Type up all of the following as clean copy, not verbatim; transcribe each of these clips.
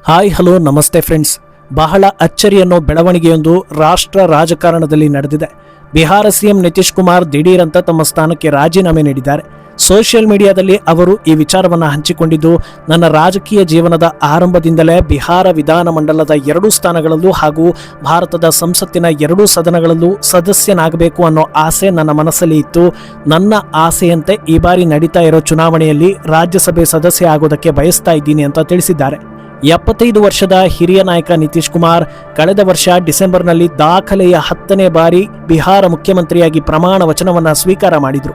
Hi hello ನಮಸ್ತೆ friends. ಬಹಳ ಅಚ್ಚರಿ ಅನ್ನೋ ಬೆಳವಣಿಗೆಯೊಂದು ರಾಷ್ಟ್ರ ರಾಜಕಾರಣದಲ್ಲಿ ನಡೆದಿದೆ. ಬಿಹಾರ ಸಿಎಂ ನಿತೀಶ್ ಕುಮಾರ್ ದಿಢೀರಂತ ತಮ್ಮ ಸ್ಥಾನಕ್ಕೆ ರಾಜೀನಾಮೆ ನೀಡಿದ್ದಾರೆ. ಸೋಷಿಯಲ್ ಮೀಡಿಯಾದಲ್ಲಿ ಅವರು ಈ ವಿಚಾರವನ್ನು ಹಂಚಿಕೊಂಡಿದ್ದು, ನನ್ನ ರಾಜಕೀಯ ಜೀವನದ ಆರಂಭದಿಂದಲೇ ಬಿಹಾರ ವಿಧಾನಮಂಡಲದ 2 ಸ್ಥಾನಗಳಲ್ಲೂ ಹಾಗೂ ಭಾರತದ ಸಂಸತ್ತಿನ 2 ಸದನಗಳಲ್ಲೂ ಸದಸ್ಯನಾಗಬೇಕು ಅನ್ನೋ ಆಸೆ ನನ್ನ ಮನಸ್ಸಲ್ಲಿ ಇತ್ತು. ನನ್ನ ಆಸೆಯಂತೆ ಈ ಬಾರಿ ನಡೀತಾ ಇರೋ ಚುನಾವಣೆಯಲ್ಲಿ ರಾಜ್ಯಸಭೆ ಸದಸ್ಯ ಆಗೋದಕ್ಕೆ ಬಯಸ್ತಾ ಇದ್ದೀನಿ ಅಂತ ತಿಳಿಸಿದ್ದಾರೆ. 75 ವರ್ಷದ ಹಿರಿಯ ನಾಯಕ ನಿತೀಶ್ ಕುಮಾರ್ ಕಳೆದ ವರ್ಷ ಡಿಸೆಂಬರ್ನಲ್ಲಿ ದಾಖಲೆಯ 10ನೇ ಬಾರಿ ಬಿಹಾರ ಮುಖ್ಯಮಂತ್ರಿಯಾಗಿ ಪ್ರಮಾಣ ವಚನವನ್ನು ಸ್ವೀಕಾರ ಮಾಡಿದರು.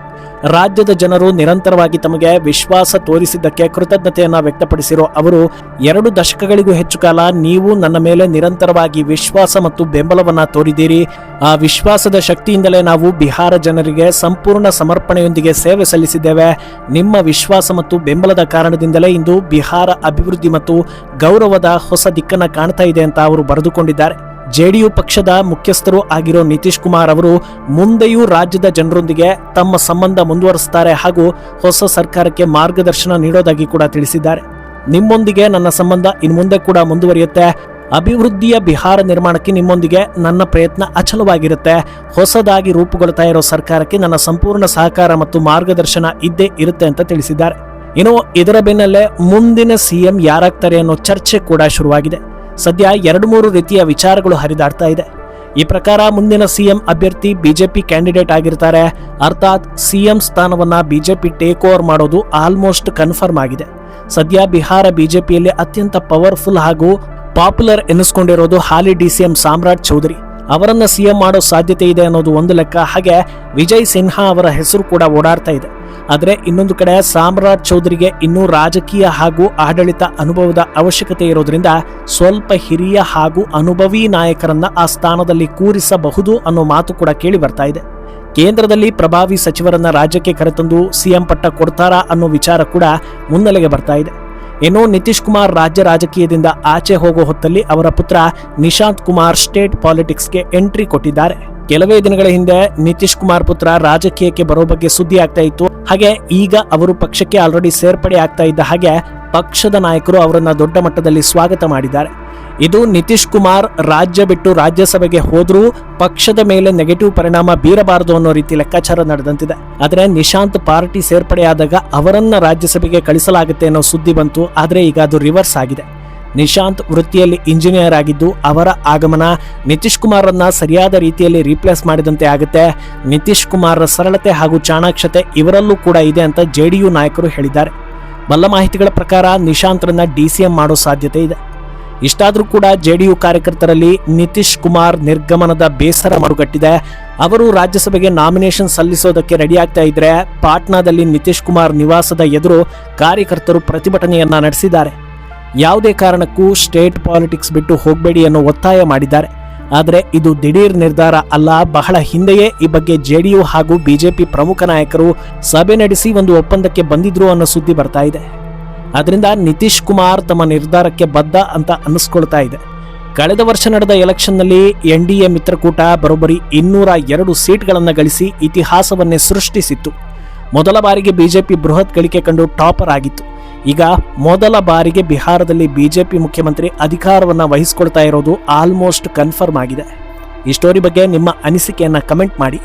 ರಾಜ್ಯದ ಜನರು ನಿರಂತರವಾಗಿ ತಮಗೆ ವಿಶ್ವಾಸ ತೋರಿಸಿದ್ದಕ್ಕೆ ಕೃತಜ್ಞತೆಯನ್ನು ವ್ಯಕ್ತಪಡಿಸಿರೋ ಅವರು 2 ದಶಕಗಳಿಗೂ ಹೆಚ್ಚು ಕಾಲ ನೀವು ನನ್ನ ಮೇಲೆ ನಿರಂತರವಾಗಿ ವಿಶ್ವಾಸ ಮತ್ತು ಬೆಂಬಲವನ್ನು ತೋರಿದ್ದೀರಿ. ಆ ವಿಶ್ವಾಸದ ಶಕ್ತಿಯಿಂದಲೇ ನಾವು ಬಿಹಾರ ಜನರಿಗೆ ಸಂಪೂರ್ಣ ಸಮರ್ಪಣೆಯೊಂದಿಗೆ ಸೇವೆ ಸಲ್ಲಿಸಿದ್ದೇವೆ. ನಿಮ್ಮ ವಿಶ್ವಾಸ ಮತ್ತು ಬೆಂಬಲದ ಕಾರಣದಿಂದಲೇ ಇಂದು ಬಿಹಾರ ಅಭಿವೃದ್ಧಿ ಮತ್ತು ಗೌರವದ ಹೊಸ ದಿಕ್ಕನ್ನು ಕಾಣ್ತಾ ಇದೆ ಅಂತ ಅವರು ಬರೆದುಕೊಂಡಿದ್ದಾರೆ. ಜೆಡಿಯು ಪಕ್ಷದ ಮುಖ್ಯಸ್ಥರು ಆಗಿರೋ ನಿತೀಶ್ ಕುಮಾರ್ ಅವರು ಮುಂದೆಯೂ ರಾಜ್ಯದ ಜನರೊಂದಿಗೆ ತಮ್ಮ ಸಂಬಂಧ ಮುಂದುವರಿಸುತ್ತಾರೆ ಹಾಗೂ ಹೊಸ ಸರ್ಕಾರಕ್ಕೆ ಮಾರ್ಗದರ್ಶನ ನೀಡೋದಾಗಿ ಕೂಡ ತಿಳಿಸಿದ್ದಾರೆ. ನಿಮ್ಮೊಂದಿಗೆ ನನ್ನ ಸಂಬಂಧ ಇನ್ನು ಮುಂದೆ ಕೂಡ ಮುಂದುವರಿಯುತ್ತೆ. ಅಭಿವೃದ್ಧಿಯ ಬಿಹಾರ ನಿರ್ಮಾಣಕ್ಕೆ ನಿಮ್ಮೊಂದಿಗೆ ನನ್ನ ಪ್ರಯತ್ನ ಅಚಲವಾಗಿರುತ್ತೆ. ಹೊಸದಾಗಿ ರೂಪುಗೊಳ್ತಾ ಇರೋ ಸರ್ಕಾರಕ್ಕೆ ನನ್ನ ಸಂಪೂರ್ಣ ಸಹಕಾರ ಮತ್ತು ಮಾರ್ಗದರ್ಶನ ಇದ್ದೇ ಇರುತ್ತೆ ಅಂತ ತಿಳಿಸಿದ್ದಾರೆ. ಇನ್ನು ಇದರ ಬೆನ್ನಲ್ಲೇ ಮುಂದಿನ ಸಿಎಂ ಯಾರಾಗ್ತಾರೆ ಅನ್ನೋ ಚರ್ಚೆ ಕೂಡ ಶುರುವಾಗಿದೆ. ಸದ್ಯ 2-3 ರೀತಿಯ ವಿಚಾರಗಳು ಹರಿದಾಡ್ತಾ ಇದೆ. ಈ ಪ್ರಕಾರ ಮುಂದಿನ ಸಿಎಂ ಅಭ್ಯರ್ಥಿ ಬಿಜೆಪಿ ಕ್ಯಾಂಡಿಡೇಟ್ ಆಗಿರ್ತಾರೆ. ಅರ್ಥಾತ್ ಸಿಎಂ ಸ್ಥಾನವನ್ನ ಬಿಜೆಪಿ ಟೇಕ್ ಓವರ್ ಮಾಡೋದು ಆಲ್ಮೋಸ್ಟ್ ಕನ್ಫರ್ಮ್ ಆಗಿದೆ. ಸದ್ಯ ಬಿಹಾರ ಬಿಜೆಪಿಯಲ್ಲಿ ಅತ್ಯಂತ ಪವರ್ಫುಲ್ ಹಾಗೂ ಪಾಪ್ಯುಲರ್ ಎನ್ನಿಸ್ಕೊಂಡಿರೋದು ಹಾಲಿ ಡಿಸಿಎಂ ಸಾಮ್ರಾಟ್ ಚೌಧರಿ. ಅವರನ್ನ ಸಿಎಂ ಮಾಡೋ ಸಾಧ್ಯತೆ ಇದೆ ಅನ್ನೋದು ಒಂದು ಲೆಕ್ಕ. ಹಾಗೆ ವಿಜಯ್ ಸಿನ್ಹಾ ಅವರ ಹೆಸರು ಕೂಡ ಓಡಾಡ್ತಾ ಇದೆ. ಆದರೆ ಇನ್ನೊಂದು ಕಡೆ ಸಾಮ್ರಾಟ್ ಚೌಧರಿಗೆ ಇನ್ನೂ ರಾಜಕೀಯ ಹಾಗೂ ಆಡಳಿತ ಅನುಭವದ ಅವಶ್ಯಕತೆ ಇರೋದ್ರಿಂದ ಸ್ವಲ್ಪ ಹಿರಿಯ ಹಾಗೂ ಅನುಭವಿ ನಾಯಕರನ್ನ ಆ ಸ್ಥಾನದಲ್ಲಿ ಕೂರಿಸಬಹುದು ಅನ್ನೋ ಮಾತು ಕೂಡ ಕೇಳಿ ಬರ್ತಾ ಇದೆ. ಕೇಂದ್ರದಲ್ಲಿ ಪ್ರಭಾವಿ ಸಚಿವರನ್ನ ರಾಜ್ಯಕ್ಕೆ ಕರೆತಂದು ಸಿಎಂ ಪಟ್ಟ ಕೊಡ್ತಾರಾ ಅನ್ನೋ ವಿಚಾರ ಕೂಡ ಮುನ್ನೆಲೆಗೆ ಬರ್ತಾ ಇದೆ. ಇನ್ನು ನಿತೀಶ್ ಕುಮಾರ್ ರಾಜ್ಯ ರಾಜಕೀಯದಿಂದ ಆಚೆ ಹೋಗೋ ಹೊತ್ತಲ್ಲಿ ಅವರ ಪುತ್ರ ನಿಶಾಂತ್ ಕುಮಾರ್ ಸ್ಟೇಟ್ ಪಾಲಿಟಿಕ್ಸ್ಗೆ ಎಂಟ್ರಿ ಕೊಟ್ಟಿದ್ದಾರೆ. ಕೆಲವೇ ದಿನಗಳ ಹಿಂದೆ ನಿತೀಶ್ ಕುಮಾರ್ ಪುತ್ರ ರಾಜಕೀಯಕ್ಕೆ ಬರೋ ಬಗ್ಗೆ ಸುದ್ದಿ ಆಗ್ತಾ ಇತ್ತು. ಹಾಗೆ ಈಗ ಅವರು ಪಕ್ಷಕ್ಕೆ ಆಲ್ರೆಡಿ ಸೇರ್ಪಡೆ ಆಗ್ತಾ ಇದ್ದ ಹಾಗೆ ಪಕ್ಷದ ನಾಯಕರು ಅವರನ್ನ ದೊಡ್ಡ ಮಟ್ಟದಲ್ಲಿ ಸ್ವಾಗತ ಮಾಡಿದ್ದಾರೆ. ಇದು ನಿತೀಶ್ ಕುಮಾರ್ ರಾಜ್ಯ ಬಿಟ್ಟು ರಾಜ್ಯಸಭೆಗೆ ಹೋದ್ರೂ ಪಕ್ಷದ ಮೇಲೆ ನೆಗೆಟಿವ್ ಪರಿಣಾಮ ಬೀರಬಾರದು ಅನ್ನೋ ರೀತಿ ಲೆಕ್ಕಾಚಾರ ನಡೆದಂತಿದೆ. ಆದರೆ ನಿಶಾಂತ್ ಪಾರ್ಟಿ ಸೇರ್ಪಡೆಯಾದಾಗ ಅವರನ್ನ ರಾಜ್ಯಸಭೆಗೆ ಕಳಿಸಲಾಗುತ್ತೆ ಅನ್ನೋ ಸುದ್ದಿ ಬಂತು. ಆದರೆ ಈಗ ಅದು ರಿವರ್ಸ್ ಆಗಿದೆ. ನಿಶಾಂತ್ ವೃತ್ತಿಯಲ್ಲಿ ಇಂಜಿನಿಯರ್ ಆಗಿದ್ದು ಅವರ ಆಗಮನ ನಿತೀಶ್ ಕುಮಾರನ್ನ ಸರಿಯಾದ ರೀತಿಯಲ್ಲಿ ರೀಪ್ಲೇಸ್ ಮಾಡಿದಂತೆ ಆಗುತ್ತೆ. ನಿತೀಶ್ ಕುಮಾರ್ ಸರಳತೆ ಹಾಗೂ ಚಾಣಾಕ್ಷತೆ ಇವರಲ್ಲೂ ಕೂಡ ಇದೆ ಅಂತ ಜೆಡಿಯು ನಾಯಕರು ಹೇಳಿದ್ದಾರೆ. ಬಲ್ಲ ಮಾಹಿತಿಗಳ ಪ್ರಕಾರ ನಿಶಾಂತ್ರನ್ನ ಡಿಸಿಎಂ ಮಾಡೋ ಸಾಧ್ಯತೆ ಇದೆ. ಇಷ್ಟಾದ್ರೂ ಕೂಡ ಜೆಡಿಯು ಕಾರ್ಯಕರ್ತರಲ್ಲಿ ನಿತೀಶ್ ಕುಮಾರ್ ನಿರ್ಗಮನದ ಬೇಸರ ಮರುಗಟ್ಟಿದೆ. ಅವರು ರಾಜ್ಯಸಭೆಗೆ ನಾಮಿನೇಷನ್ ಸಲ್ಲಿಸೋದಕ್ಕೆ ರೆಡಿ ಆಗ್ತಾ ಇದ್ರೆ ಪಾಟ್ನಾದಲ್ಲಿ ನಿತೀಶ್ ಕುಮಾರ್ ನಿವಾಸದ ಎದುರು ಕಾರ್ಯಕರ್ತರು ಪ್ರತಿಭಟನೆಯನ್ನ ನಡೆಸಿದ್ದಾರೆ. ಯಾವುದೇ ಕಾರಣಕ್ಕೂ ಸ್ಟೇಟ್ ಪಾಲಿಟಿಕ್ಸ್ ಬಿಟ್ಟು ಹೋಗಬೇಡಿ ಅನ್ನೋ ಒತ್ತಾಯ ಮಾಡಿದ್ದಾರೆ. ಆದರೆ ಇದು ದಿಢೀರ್ ನಿರ್ಧಾರ ಅಲ್ಲ. ಬಹಳ ಹಿಂದೆಯೇ ಈ ಬಗ್ಗೆ ಜೆಡಿಯು ಹಾಗೂ ಬಿಜೆಪಿ ಪ್ರಮುಖ ನಾಯಕರು ಸಭೆ ನಡೆಸಿ ಒಂದು ಒಪ್ಪಂದಕ್ಕೆ ಬಂದಿದ್ರು ಅನ್ನೋ ಸುದ್ದಿ ಬರ್ತಾ ಇದೆ. ಅದರಿಂದ ನಿತೀಶ್ ಕುಮಾರ್ ತಮ್ಮ ನಿರ್ಧಾರಕ್ಕೆ ಬದ್ಧ ಅಂತ ಅನ್ನಿಸ್ಕೊಳ್ತಾ ಇದೆ. ಕಳೆದ ವರ್ಷ ನಡೆದ ಎಲೆಕ್ಷನ್ನಲ್ಲಿ ಎನ್ಡಿಎ ಮಿತ್ರಕೂಟ ಬರೋಬ್ಬರಿ 202 ಸೀಟ್ಗಳನ್ನು ಗಳಿಸಿ ಇತಿಹಾಸವನ್ನೇ ಸೃಷ್ಟಿಸಿತ್ತು. ಮೊದಲ ಬಾರಿಗೆ ಬಿಜೆಪಿ ಬೃಹತ್ ಗಳಿಕೆ ಕಂಡು ಟಾಪರ್ ಆಗಿತ್ತು. ಈಗ ಮೊದಲ ಬಾರಿಗೆ ಬಿಹಾರದಲ್ಲಿ ಬಿಜೆಪಿ ಮುಖ್ಯಮಂತ್ರಿ ಅಧಿಕಾರವನ್ನು ವಹಿಸಿಕೊಳ್ತಾ ಇರೋದು ಆಲ್ಮೋಸ್ಟ್ ಕನ್ಫರ್ಮ್ ಆಗಿದೆ. ಈ ಸ್ಟೋರಿ ಬಗ್ಗೆ ನಿಮ್ಮ ಅನಿಸಿಕೆಯನ್ನು ಕಮೆಂಟ್ ಮಾಡಿ.